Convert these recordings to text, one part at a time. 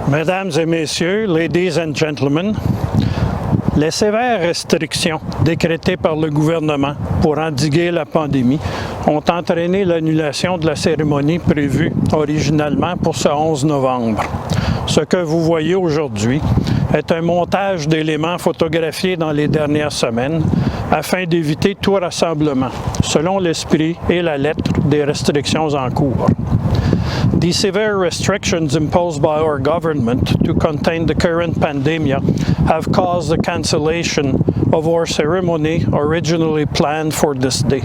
Mesdames et messieurs, ladies and gentlemen, les sévères restrictions décrétées par le gouvernement pour endiguer la pandémie ont entraîné l'annulation de la cérémonie prévue originalement pour ce 11 novembre. Ce que vous voyez aujourd'hui est un montage d'éléments photographiés dans les dernières semaines afin d'éviter tout rassemblement, selon l'esprit et la lettre des restrictions en cours. The severe restrictions imposed by our government to contain the current pandemic have caused the cancellation of our ceremony originally planned for this day.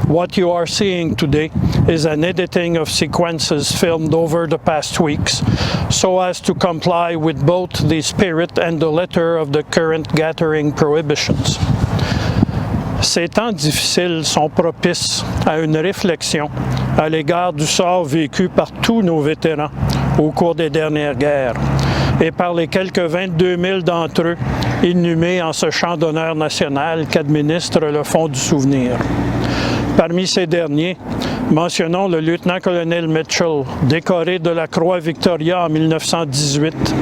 What you are seeing today is an editing of sequences filmed over the past weeks so as to comply with both the spirit and the letter of the current gathering prohibitions. Ces temps difficiles sont propices à une réflexion à l'égard du sort vécu par tous nos vétérans au cours des dernières guerres et par les quelques 22 000 d'entre eux inhumés en ce champ d'honneur national qu'administre le Fonds du souvenir. Parmi ces derniers, mentionnons le lieutenant-colonel Mitchell, décoré de la Croix Victoria en 1918,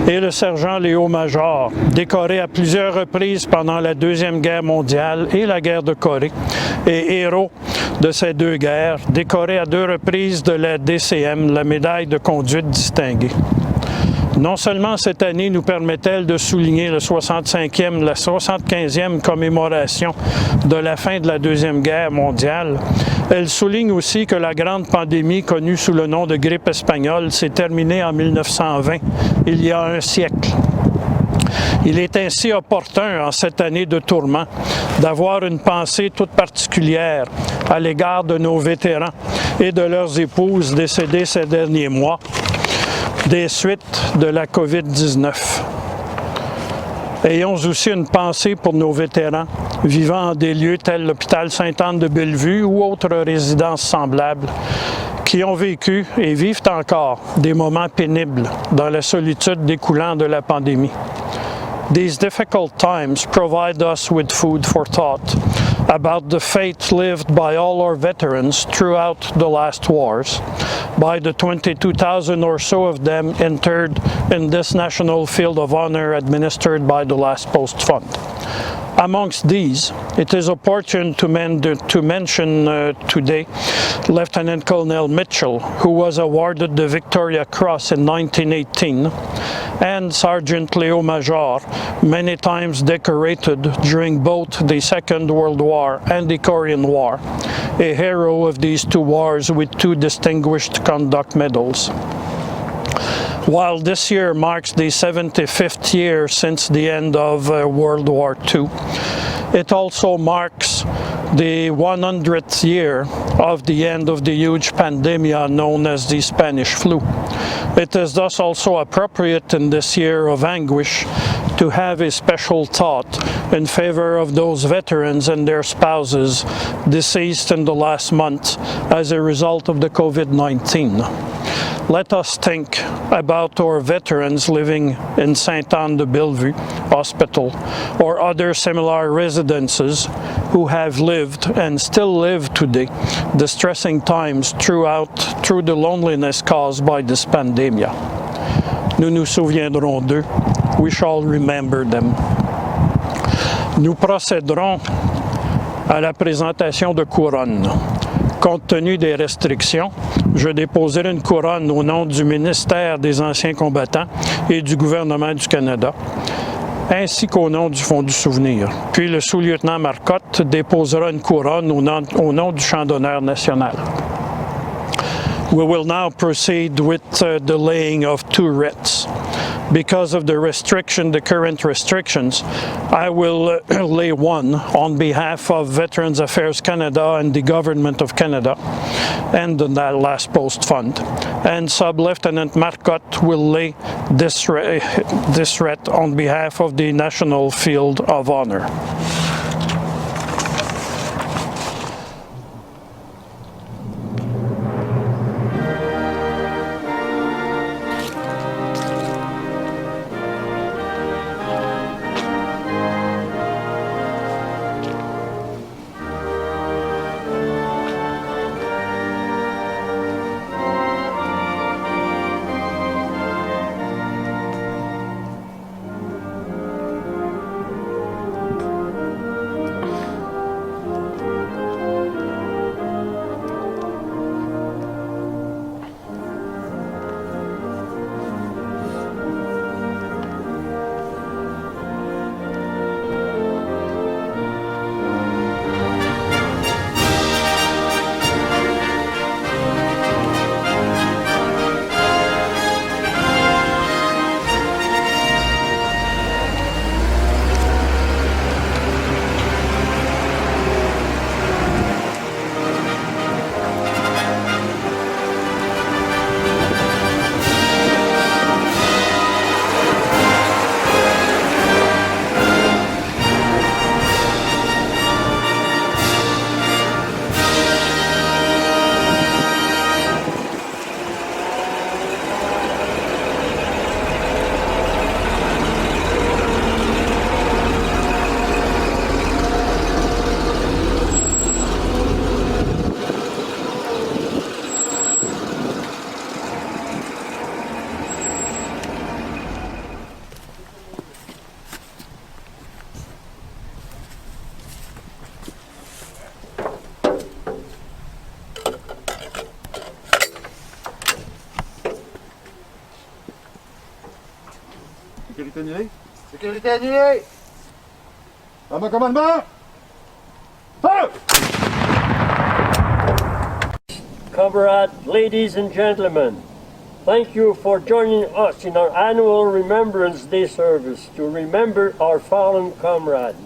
et le sergent Léo-Major, décoré à plusieurs reprises pendant la Deuxième Guerre mondiale et la guerre de Corée, et héros de ces deux guerres, décoré à 2 reprises de la DCM, la médaille de conduite distinguée. Non seulement cette année nous permet-elle de souligner la 75e commémoration de la fin de la Deuxième Guerre mondiale, elle souligne aussi que la grande pandémie connue sous le nom de grippe espagnole s'est terminée en 1920, il y a un siècle. Il est ainsi opportun, en cette année de tourment, d'avoir une pensée toute particulière à l'égard de nos vétérans et de leurs épouses décédées ces derniers mois des suites de la COVID-19. Ayons aussi une pensée pour nos vétérans vivant en des lieux tels l'hôpital Sainte-Anne-de-Bellevue ou autres résidences semblables qui ont vécu et vivent encore des moments pénibles dans la solitude découlant de la pandémie. These difficult times provide us with food for thought about the fate lived by all our veterans throughout the last wars, by the 22,000 or so of them interred in this National Field of Honor administered by the Last Post Fund. Amongst these, it is opportune to mention today Lieutenant Colonel Mitchell, who was awarded the Victoria Cross in 1918, and Sergeant Léo-Major, many times decorated during both the Second World War and the Korean War, a hero of these 2 wars with 2 Distinguished Conduct Medals. While this year marks the 75th year since the end of World War II, it also marks the 100th year of the end of the huge pandemic known as the Spanish flu. It is thus also appropriate in this year of anguish to have a special thought in favor of those veterans and their spouses deceased in the last month as a result of the COVID-19. Let us think about our veterans living in Sainte-Anne-de-Bellevue Hospital or other similar residences who have lived and still live today distressing times through the loneliness caused by this pandemic. Nous nous souviendrons d'eux. We shall remember them. Nous procéderons à la présentation de couronnes. Compte tenu des restrictions, je déposerai une couronne au nom du ministère des Anciens combattants et du gouvernement du Canada, ainsi qu'au nom du Fonds du souvenir. Puis le sous-lieutenant Marcotte déposera une couronne au nom du champ d'honneur national. We will now proceed with the laying of 2 wreaths. Because of the current restrictions, I will lay one on behalf of Veterans Affairs Canada and the Government of Canada and the Last Post Fund. And Sub-Lieutenant Marcotte will lay this wreath on behalf of the National Field of Honor. Sécurité annulée. Sécurité annulée. À mon commandement. Feu! Comrades, ladies and gentlemen, thank you for joining us in our annual Remembrance Day service to remember our fallen comrades.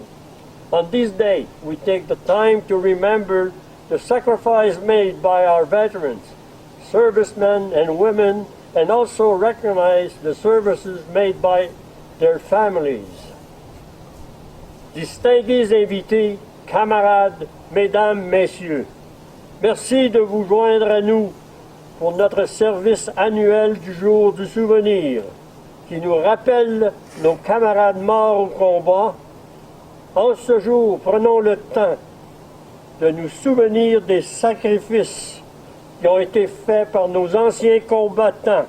On this day, we take the time to remember the sacrifice made by our veterans, servicemen and women, and also recognize the services made by their families. Distingués invités, camarades, mesdames, messieurs, merci de vous joindre à nous pour notre service annuel du jour du souvenir, qui nous rappelle nos camarades morts au combat. En ce jour, prenons le temps de nous souvenir des sacrifices qui ont été faits par nos anciens combattants,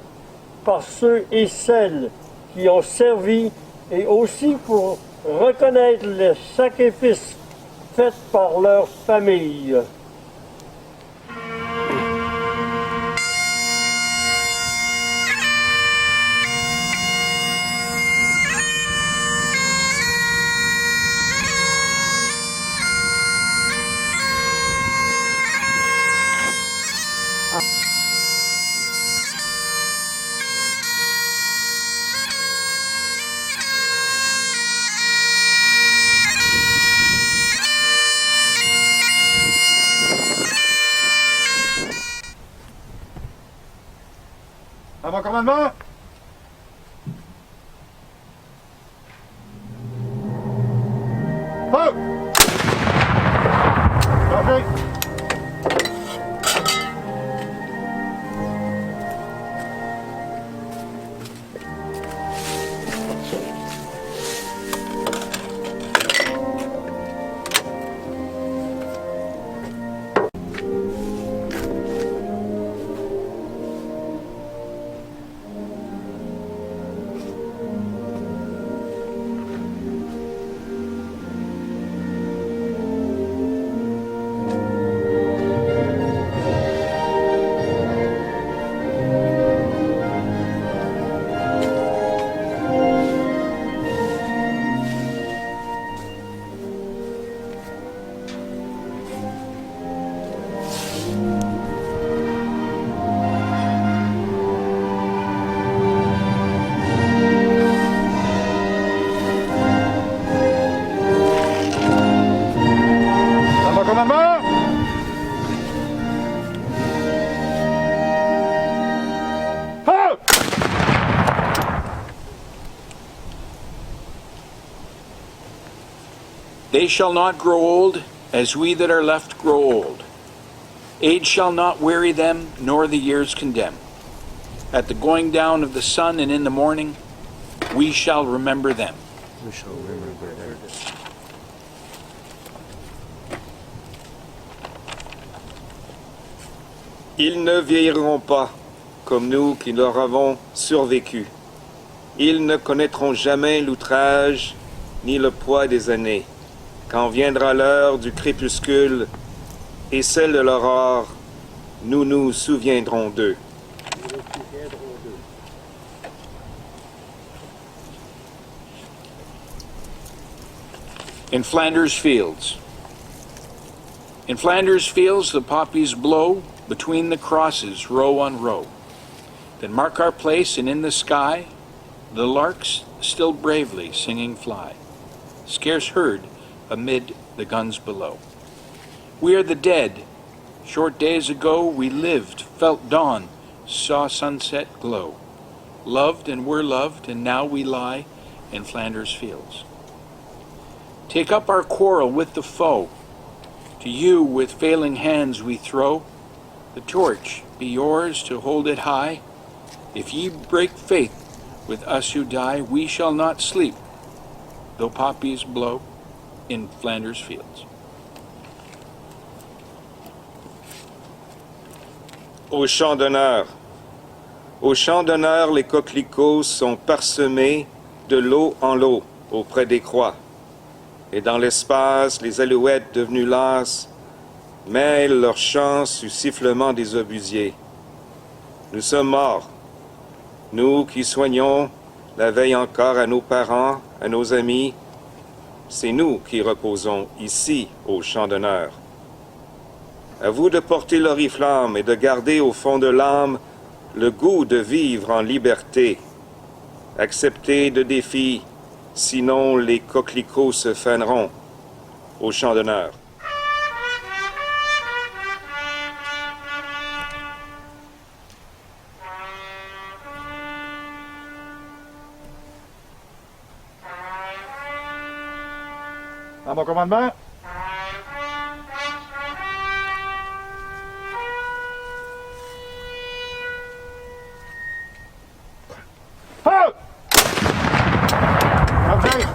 par ceux et celles qui ont servi, et aussi pour reconnaître les sacrifices faits par leurs familles. À mon commandement. Feu! Parfait. They shall not grow old, as we that are left grow old. Age shall not weary them, nor the years condemn. At the going down of the sun and in the morning, we shall remember them. We shall remember them. Ils ne vieilliront pas comme nous qui leur avons survécu. Ils ne connaîtront jamais l'outrage ni le poids des années. Quand viendra l'heure du crépuscule et celle de l'aurore, nous nous souviendrons d'eux. In Flanders fields. In Flanders fields the poppies blow, between the crosses row on row. Then mark our place, and in the sky the larks still bravely singing fly, scarce heard amid the guns below. We are the dead. Short days ago we lived, felt dawn, saw sunset glow, loved and were loved, and now we lie in Flanders fields. Take up our quarrel with the foe. To you with failing hands we throw. The torch be yours to hold it high. If ye break faith with us who die, we shall not sleep, though poppies blow in Flanders fields. Au champ d'honneur. Au champ d'honneur, les coquelicots sont parsemés de lot en lot auprès des croix. Et dans l'espace, les alouettes devenues lasses mêlent leur chant sous sifflement des obusiers. Nous sommes morts, nous qui soignons la veille encore à nos parents, à nos amis. C'est nous qui reposons ici au champ d'honneur. À vous de porter l'oriflamme et de garder au fond de l'âme le goût de vivre en liberté. Acceptez de défis, sinon les coquelicots se faneront au champ d'honneur. À mon commandement. Feu! Objet!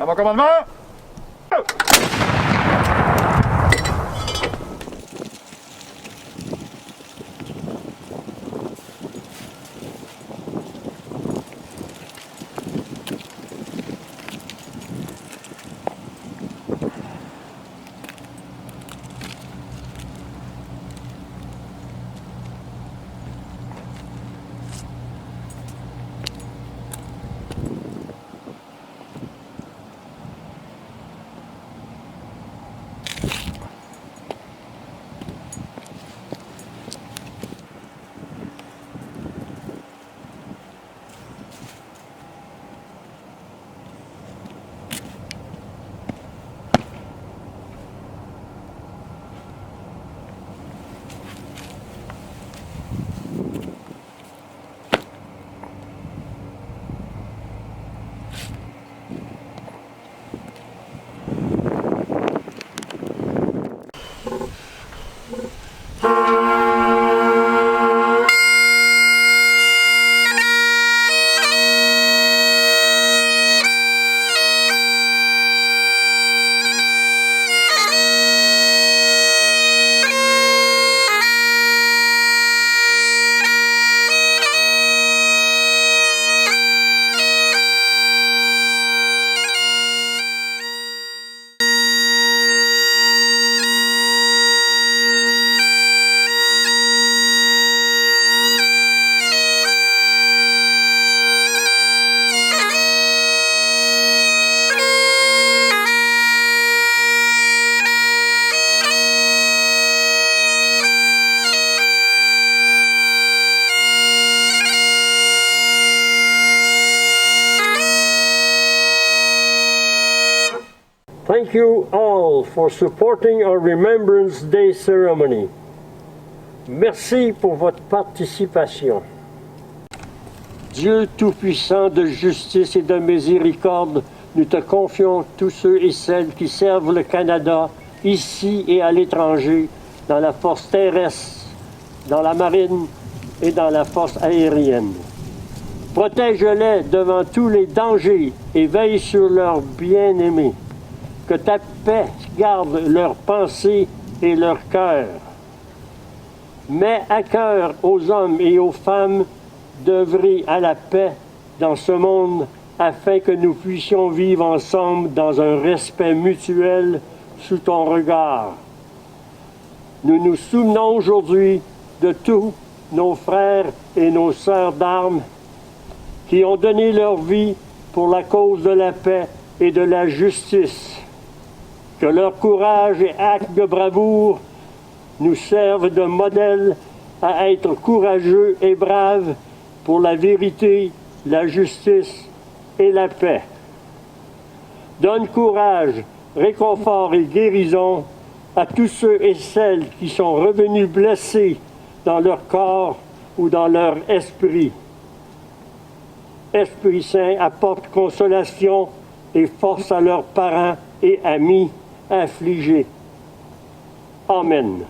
À mon commandement. Thank you all for supporting our Remembrance Day ceremony. Merci pour votre participation. Dieu Tout-Puissant de justice et de miséricorde, nous te confions tous ceux et celles qui servent le Canada, ici et à l'étranger, dans la force terrestre, dans la marine et dans la force aérienne. Protège-les devant tous les dangers et veille sur leurs bien-aimés. Que ta paix garde leurs pensées et leur cœur. Mets à cœur aux hommes et aux femmes d'œuvrer à la paix dans ce monde afin que nous puissions vivre ensemble dans un respect mutuel sous ton regard. Nous nous souvenons aujourd'hui de tous nos frères et nos sœurs d'armes qui ont donné leur vie pour la cause de la paix et de la justice. Que leur courage et actes de bravoure nous servent de modèle à être courageux et braves pour la vérité, la justice et la paix. Donne courage, réconfort et guérison à tous ceux et celles qui sont revenus blessés dans leur corps ou dans leur esprit. Esprit Saint, apporte consolation et force à leurs parents et amis affligés. Amen.